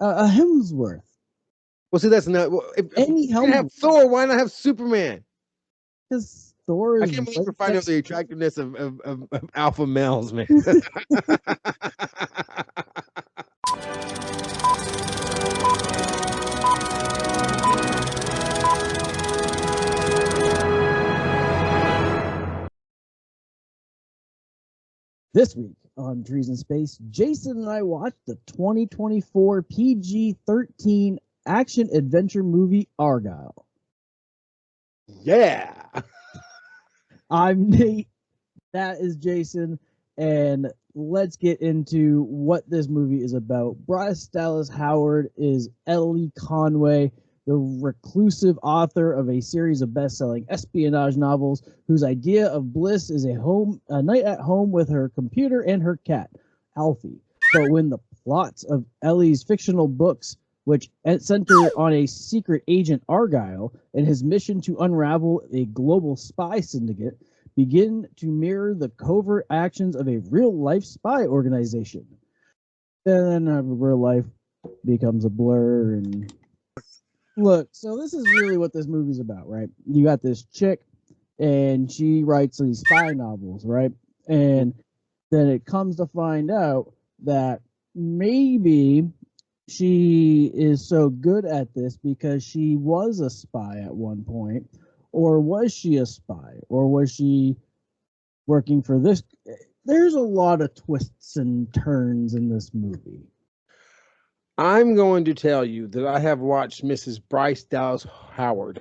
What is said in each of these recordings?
A Hemsworth. Well, see, that's not. Well, if Any you can have Hemsworth. Thor, why not have Superman? Because Thor I is can't believe way we're finding out the sexier. attractiveness of alpha males, man. This week on Trees in Space, Jason and I watched the 2024 PG-13 action adventure movie Argyle. Yeah. I'm Nate. That is Jason. And let's get into what this movie is about. Bryce Dallas Howard is Ellie Conway, the reclusive author of a series of best-selling espionage novels, whose idea of bliss is a night at home with her computer and her cat, Alfie. But when the plots of Ellie's fictional books, which center on a secret agent Argyle and his mission to unravel a global spy syndicate, begin to mirror the covert actions of a real-life spy organization. Then real life becomes a blur. And look, so this is really what this movie's about, right? You got this chick, and she writes these spy novels, right? And then it comes to find out that maybe she is so good at this because she was a spy at one point, or was she a spy, or was she working for this? There's a lot of twists and turns in this movie. I'm going to tell you that I have watched Mrs. Bryce Dallas Howard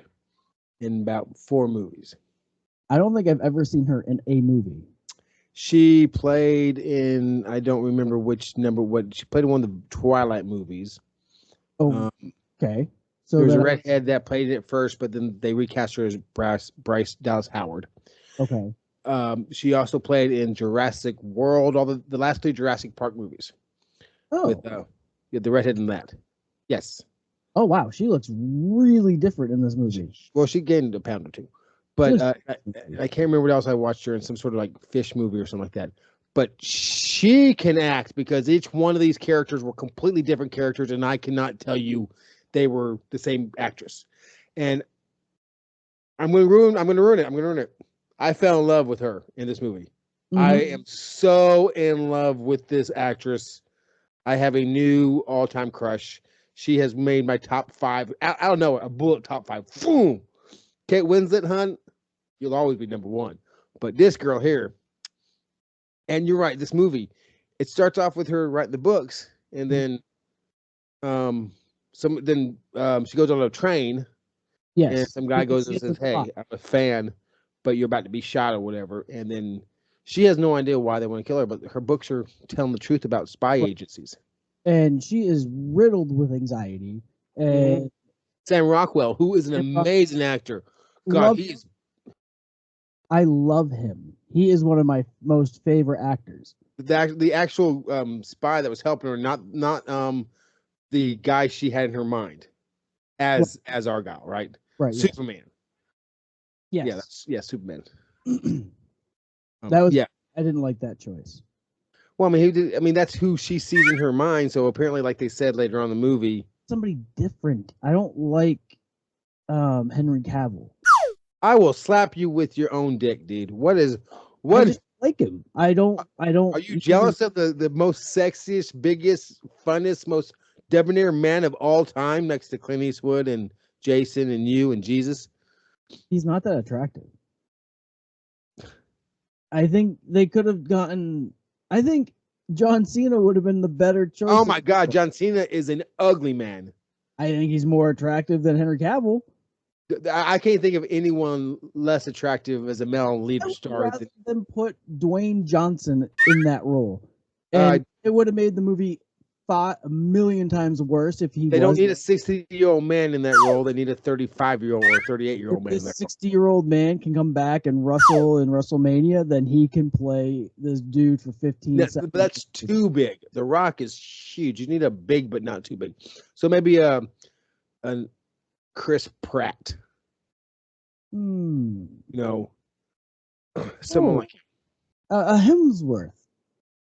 in about 4 movies. I don't think I've ever seen her in a movie. She played in, I don't remember which number, what she played in one of the Twilight movies. Oh, okay. So there was a then, redhead that played it first, but then they recast her as Bryce Dallas Howard. okay. She also played in Jurassic World, all the last 2 Jurassic Park movies. Oh, With the redhead in that. Yes. oh wow, she looks really different in this movie. Well, she gained a pound or 2. But I can't remember what else I watched her in, some sort of like fish movie or something like that. But she can act because each one of these characters were completely different characters, and I cannot tell you they were the same actress. And I'm going to ruin it. I fell in love with her in this movie. Mhm. I am so in love with this actress. I have a new all-time crush. She has made my top 5. I don't know, a bullet top 5. Boom. Kate Winslet, hun, you'll always be number 1. But this girl here, and you're right, this movie, it starts off with her writing the books, and then she goes on a train, Yes. and some guy goes and It's a says, "Hey, plot. I'm a fan, but you're about to be shot or whatever." And then she has no idea why they want to kill her, but her books are telling the truth about spy agencies. And she is riddled with anxiety. And Sam Rockwell, who is an amazing actor. God, I love him. He is one of my most favorite actors. The actual spy that was helping her, not the guy she had in her mind as Argyle, right? Right. Superman. Yes. Yeah, Superman. That was I didn't like that choice. Well, I mean, that's who she sees in her mind. So apparently, like they said later on in the movie, somebody different. I don't like Henry Cavill. I will slap you with your own dick, dude. I just like him. I don't. Are you jealous of the most sexiest, biggest, funnest, most debonair man of all time, next to Clint Eastwood and Jason and you and Jesus? He's not that attractive. I think they could have gotten. I think John Cena would have been the better choice. Oh my God, John Cena is an ugly man. I think he's more attractive than Henry Cavill. I can't think of anyone less attractive as a male lead star than put Dwayne Johnson in that role, and it would have made the movie a million times worse if he. They don't need a 60-year-old man in that role. They need a 35-year-old or 38-year-old man. If this 60-year-old man can come back and wrestle in WrestleMania, then he can play this dude for 15 seconds. But that's too big. The Rock is huge. You need a big, but not too big. So maybe a Chris Pratt. You know, someone like him. A Hemsworth.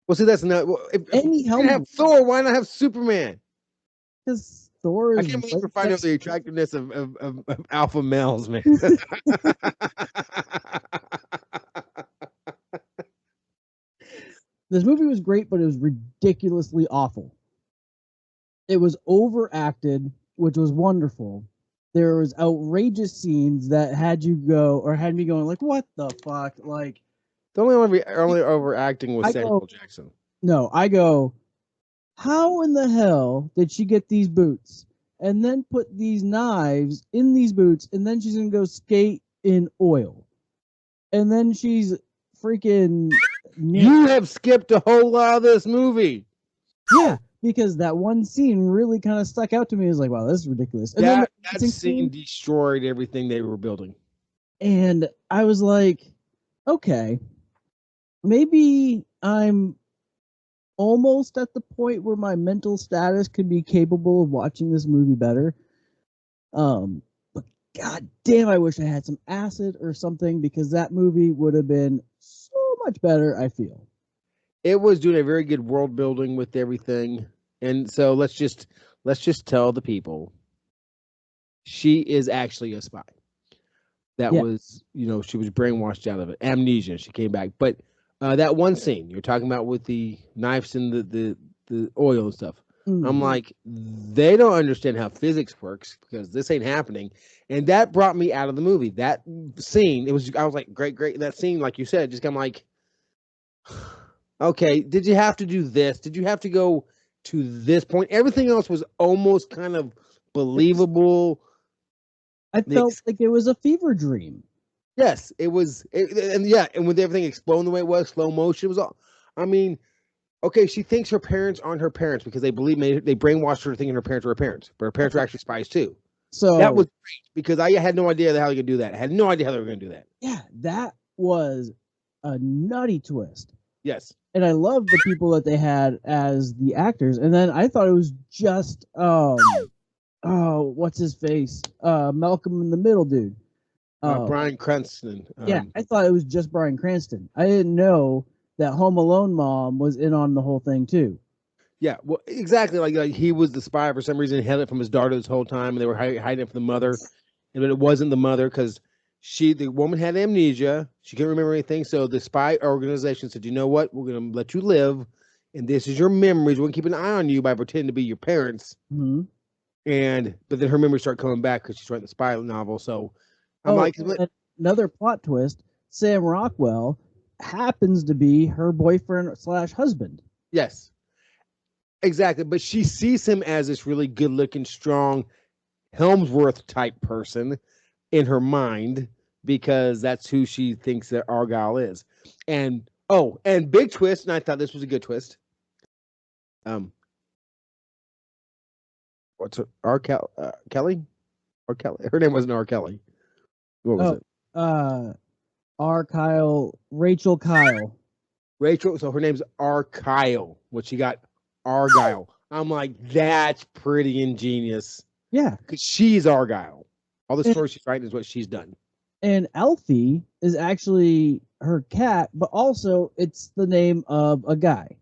Well, see, that's not. If you can have Thor, why not have Superman? Because Thor I is can't believe way we're finding out the sexier. attractiveness of alpha males, man. This movie was great, but it was ridiculously awful. It was overacted, which was wonderful. There was outrageous scenes that had me going like, what the fuck? Like, The only overacting was I Samuel go, Jackson. no, I go, how in the hell did she get these boots and then put these knives in these boots and then she's gonna go skate in oil and then she's freaking You have skipped a whole lot of this movie. yeah, because that one scene really kind of stuck out to me. It was like, wow, this is ridiculous. And then the That dancing scene scene, destroyed everything they were building. and I was like, okay, maybe I'm almost at the point where my mental status could be capable of watching this movie better. But god damn, I wish I had some acid or something because that movie would have been so much better, I feel. It was doing a very good world building with everything. And so let's just tell the people she is actually a spy. That Yeah. was, she was brainwashed out of it. Amnesia, she came back. But that one scene you're talking about with the knives and the oil and stuff, I'm like, they don't understand how physics works because this ain't happening. And that brought me out of the movie. That scene, I was like, great. That scene, like you said, just kind of like, okay, did you have to do this? Did you have to go to this point? Everything else was almost kind of believable. I felt like it was a fever dream. Yes, it was, and with everything exploding the way it was, slow motion, it was all. I mean, okay, she thinks her parents aren't her parents because they brainwashed her thinking her parents were her parents, but her parents were actually spies too. So that was great because I had no idea how they could do that. I had no idea how they were going to do that. yeah, that was a nutty twist. Yes. And I love the people that they had as the actors. And then I thought it was just what's his face? Malcolm in the Middle dude. Bryan Cranston. Yeah, I thought it was just Bryan Cranston. I didn't know that Home Alone mom was in on the whole thing too. Yeah, well, exactly. Like he was the spy for some reason. He held it from his daughter this whole time, and they were hiding it from the mother, and but it wasn't the mother because the woman had amnesia. She couldn't remember anything. So the spy organization said, "You know what? We're going to let you live, and this is your memories. We're going to keep an eye on you by pretending to be your parents." Mm-hmm. But then her memories start coming back because she's writing the spy novel. So I'm like, another plot twist: Sam Rockwell happens to be her boyfriend / husband. Yes. Exactly, but she sees him as this really good-looking, strong Helmsworth type person in her mind because that's who she thinks that Argyle is. And big twist, and I thought this was a good twist. What's her Kelly? Or Kelly? Her name wasn't R. Kelly. What was it? Rachel Kyle. Rachel. So her name's Argyle. What she got? Argyle. I'm like, that's pretty ingenious. Yeah, because she's Argyle. All the stories she's writing is what she's done. And Alfie is actually her cat, but also it's the name of a guy.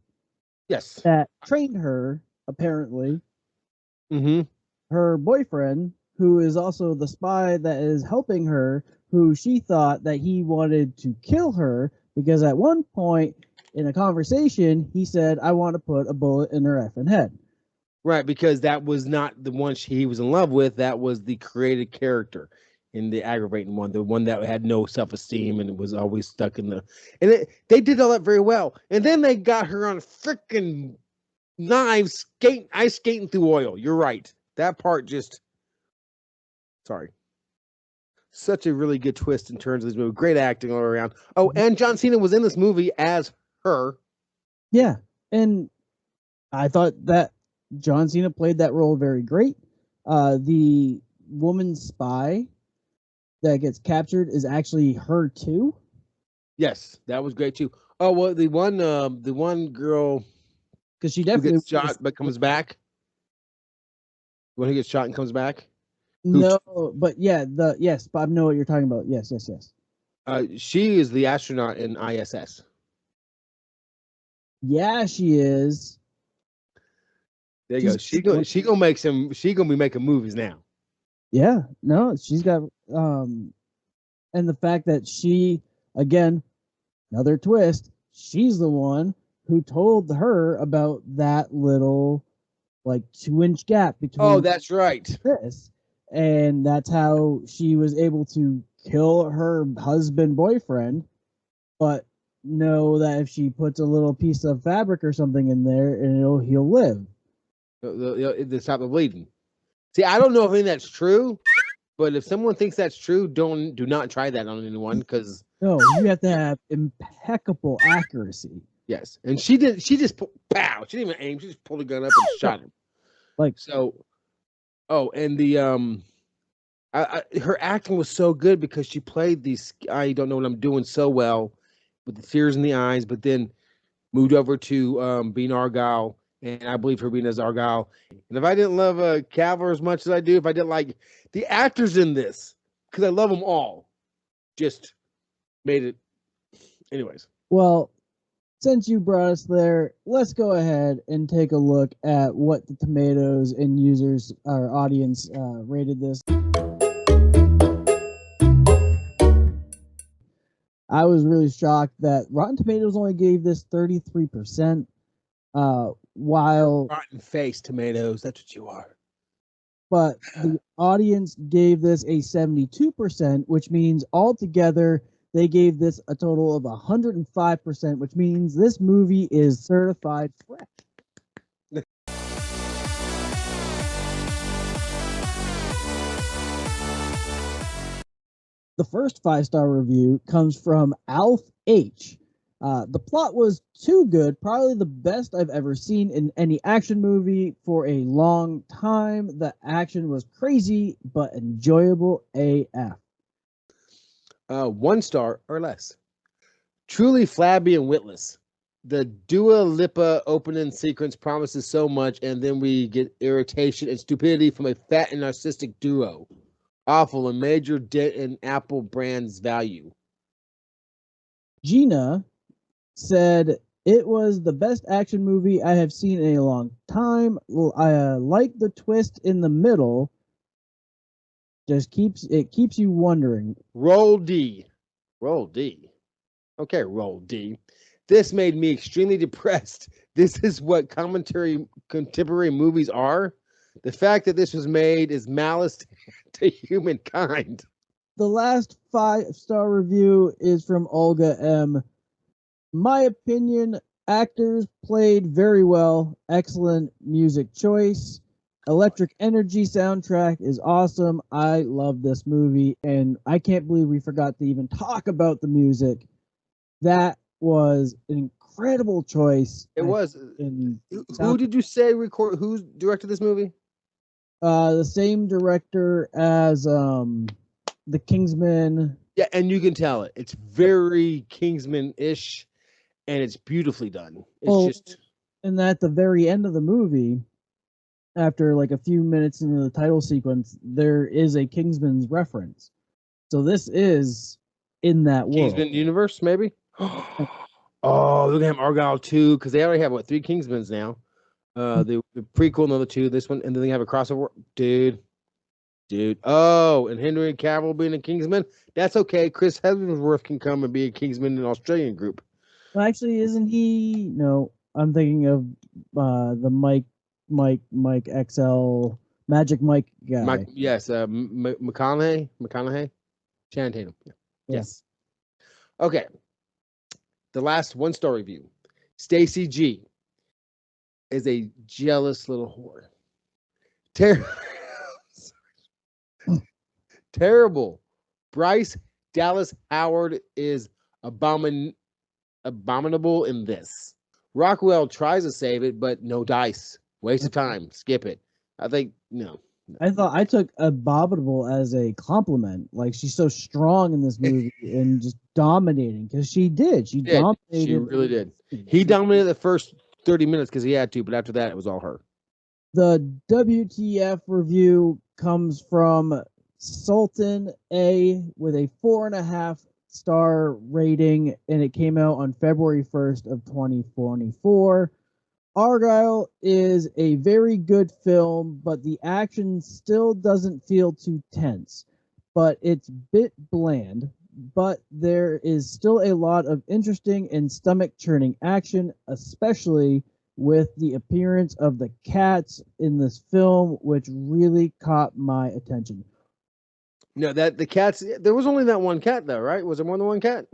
Yes. That trained her, apparently. Mm-hmm. Her boyfriend, who is also the spy that is helping her, who she thought that he wanted to kill her because at one point in a conversation, he said, I want to put a bullet in her effing head. Right, because that was not the one he was in love with. That was the created character in the aggravating one, the one that had no self-esteem and was always stuck in the. And they did all that very well. And then they got her on freaking knives, ice skating through oil. You're right. That part just. Sorry. Such a really good twist in terms of this movie. Great acting all around. Oh, and John Cena was in this movie as her. Yeah, and I thought that John Cena played that role very great. The woman spy that gets captured is actually her too. Yes, that was great too. Oh well, the one girl because she definitely gets shot but comes back. When he gets shot and comes back. No, but yeah, yes, but I know what you're talking about. Yes. She is the astronaut in ISS. Yeah, she is. There you go. She gonna be making movies now. Yeah, no, she's got and the fact that she, again, another twist, she's the one who told her about that little like 2-inch gap between. Oh, that's right. This, and that's how she was able to kill her husband boyfriend, but know that if she puts a little piece of fabric or something in there, and he'll live. They stop the bleeding. See, I don't know if any that's true, but if someone thinks that's true, do not try that on anyone because no, you have to have impeccable accuracy. Yes, and she did. She just pow. She didn't even aim. She just pulled a gun up and shot him. Like so. Oh, and the her acting was so good because she played these. I don't know what I'm doing so well with the tears in the eyes, but then moved over to being Argyle, and I believe her being as Argyle. And if I didn't love Cavill as much as I do, if I didn't like the actors in this, because I love them all, just made it. Anyways. Well, since you brought us there, let's go ahead and take a look at what the Tomatoes and users, our audience, rated this. I was really shocked that Rotten Tomatoes only gave this 33%, while rotten face tomatoes, that's what you are. But the audience gave this a 72%, which means altogether they gave this a total of 105%, which means this movie is certified fresh. The first 5-star review comes from Alf H. The plot was too good, probably the best I've ever seen in any action movie for a long time. The action was crazy, but enjoyable AF. 1 star or less. Truly flabby and witless. The Dua Lipa opening sequence promises so much, and then we get irritation and stupidity from a fat and narcissistic duo. Awful, a major dent in Apple brand's value. Gina said it was the best action movie I have seen in a long time. I like the twist in the middle. Just keeps you wondering. Roll D. Okay, roll D. This made me extremely depressed. This is what contemporary movies are. The fact that this was made is malice to humankind. The last 5-star review is from Olga M. My opinion, actors played very well. Excellent music choice. Electric Energy soundtrack is awesome. I love this movie, and I can't believe we forgot to even talk about the music. That was an incredible choice. It was. Who did you say who directed this movie? The same director as the Kingsman. Yeah, and you can tell it. It's very Kingsman-ish, and it's beautifully done. It's and at the very end of the movie, after like a few minutes into the title sequence, there is a Kingsman's reference. So this is in that world. Kingsman universe, maybe? Oh, look at him, Argyle 2, because they already have, 3 Kingsmans now. The prequel, another 2, this one, and then they have a crossover. Dude. Oh, and Henry Cavill being a Kingsman? That's okay. Chris Hemsworth can come and be a Kingsman in an Australian group. Well, actually, isn't he? No, I'm thinking of the Mike XL Magic Mike guy. Yes, McConaughey. Channing Tatum. Yeah. Yes. Okay. The last 1-star review. Stacy G is a jealous little whore. Terrible. Bryce Dallas Howard is abominable in this. Rockwell tries to save it, but no dice. Waste of time. Skip it. I think no. I thought I took abominable as a compliment. Like, she's so strong in this movie and just dominating, because she did. She dominated. She really did. He dominated the first 30 minutes because he had to, but after that, it was all her. The WTF review comes from Sultan A with a 4.5-star rating, and it came out on February 1st of 2024. Argyle is a very good film, but the action still doesn't feel too tense. But it's a bit bland. But there is still a lot of interesting and stomach churning action, especially with the appearance of the cats in this film, which really caught my attention. No, that the cats. There was only that one cat, though, right? Was there more than one cat?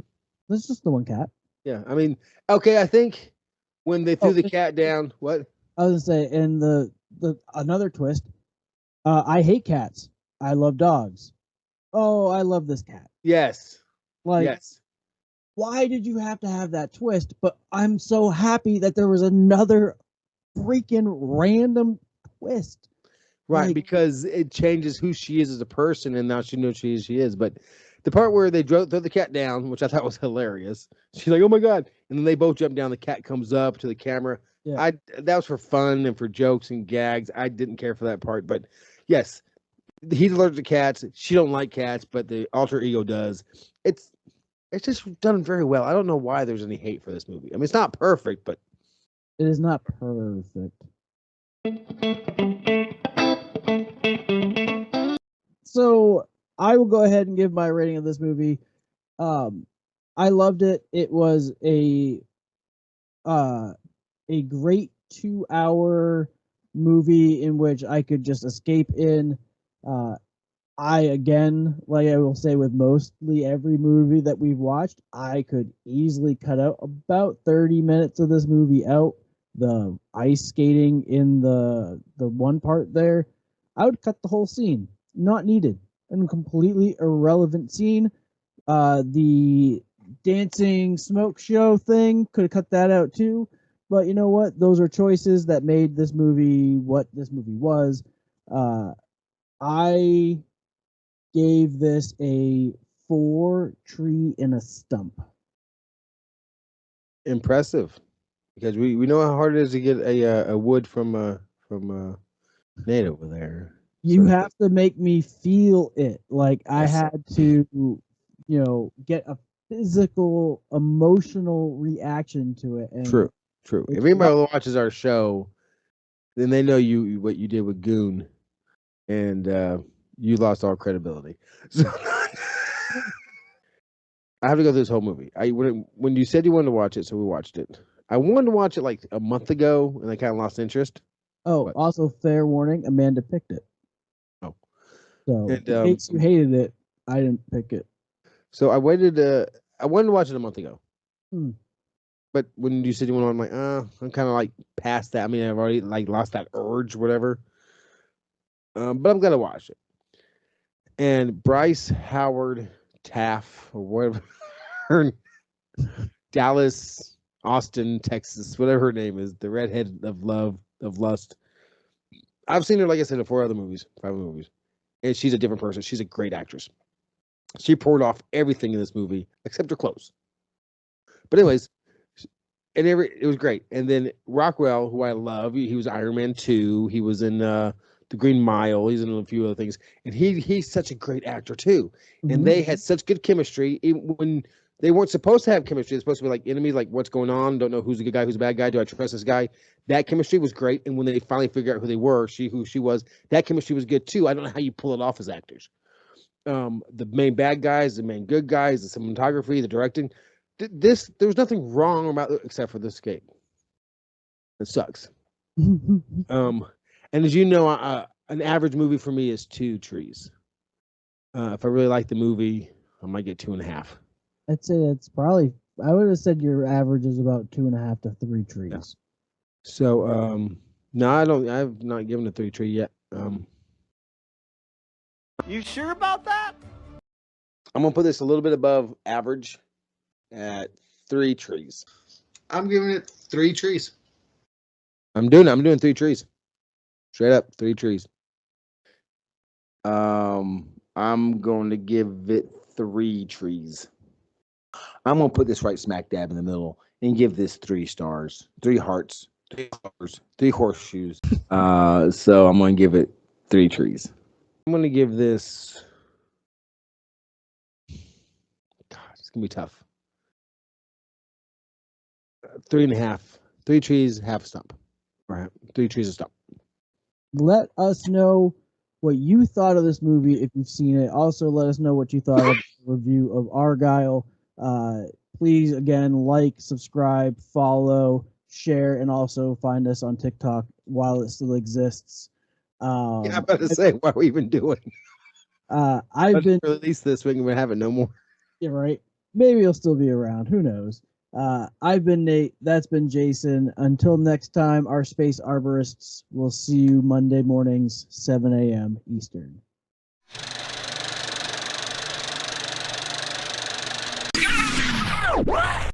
This is just the one cat. Yeah, I mean, okay, I think when they threw Oh, the cat down, what? I was gonna say, and the another twist. I hate cats. I love dogs. Oh, I love this cat. Yes, Like, yes, why did you have to have that twist? But I'm so happy that there was another freaking random twist. right, Like, because it changes who she is as a person, and now she knows she is. But the part where they throw the cat down, which I thought was hilarious, she's like, "Oh my god!" And then they both jump down. The cat comes up to the camera. yeah, I That was for fun and for jokes and gags. I didn't care for that part, but yes, he's allergic to cats. She don't like cats, but the alter ego does. It's it's just done very well. I don't know why there's any hate for this movie. I mean, it's not perfect, but it is not perfect. So I will go ahead and give my rating of this movie. Um, I loved it. It was uh, a great 2 hour movie in which I could just escape in. Uh, I again, like I will say with mostly every movie that we've watched, I could easily cut out about 30 minutes of this movie out. The ice skating in the one part there, I would cut the whole scene. Not needed. And completely irrelevant scene. The dancing smoke show thing could have cut that out too. But you know what? Those are choices that made this movie what this movie was. Uh, I gave this a 4 tree and a stump. impressive because we know how hard it is to get a wood from Nate over there. You So have to make me feel it. Like I yes, had to, get a physical, emotional reaction to it, and true, true. If it's anybody not. watches our show, then they know what you did with Goon, and you lost all credibility. So I have to go through this whole movie. When you said you wanted to watch it, so we watched it. I wanted to watch it like a month ago, and I kind of lost interest. Oh, But also fair warning, Amanda picked it. oh, So and in case you hated it, I didn't pick it. so I waited. I wanted to watch it a month ago, Hmm. but when you said you wanted, I'm like, I'm kind of like past that. I mean, I've already like lost that urge, whatever. But I'm gonna watch it. And Bryce Howard Taff or whatever, her Dallas, Austin, Texas, whatever her name is, the redhead of love of lust. I've seen her, like I said, in 5 movies, and she's a different person. She's a great actress. She poured off everything in this movie except her clothes. But anyways, it was great. And then Rockwell, who I love, he was Iron Man 2. He was in the Green Mile. He's in a few other things, and he's such a great actor too. And Mhm. they had such good chemistry. Even when they weren't supposed to have chemistry, they're supposed to be like enemies. Like, what's going on? Don't know who's a good guy, who's a bad guy. Do I trust this guy? That chemistry was great. And when they finally figured out who they were, who she was, that chemistry was good too. I don't know how you pull it off as actors. The main bad guys, the main good guys, the cinematography, the directing. There was nothing wrong about it except for this game. It sucks. Um, and as you know, an average movie for me is 2 trees. If I really like the movie, I might get 2.5. I'd say it's probably. I would have said your average is about 2.5 to 3 trees. Yeah. So, no, I don't. I've not given a 3 tree yet. You sure about that? I'm gonna put this a little bit above average at 3 trees. I'm giving it 3 trees. I'm doing 3 trees. Straight up, 3 trees. I'm going to give it 3 trees. I'm gonna put this right smack dab in the middle and give this 3 stars, 3 hearts, 3 stars, 3 horseshoes. So I'm gonna give it 3 trees. I'm gonna give this. God, it's gonna be tough. 3.5. 3 trees, half a stump. Right. 3 trees of stop. Let us know what you thought of this movie if you've seen it. Also, let us know what you thought of the review of Argyle. Please, again, like, subscribe, follow, share, and also find us on TikTok while it still exists. Yeah, I'm about to say, what are we even doing? I've been release this week and we have it no more. Yeah, right. Maybe he'll still be around. Who knows? I've been Nate. That's been Jason. Until next time, our space arborists will see you Monday mornings, 7 a.m. Eastern. What?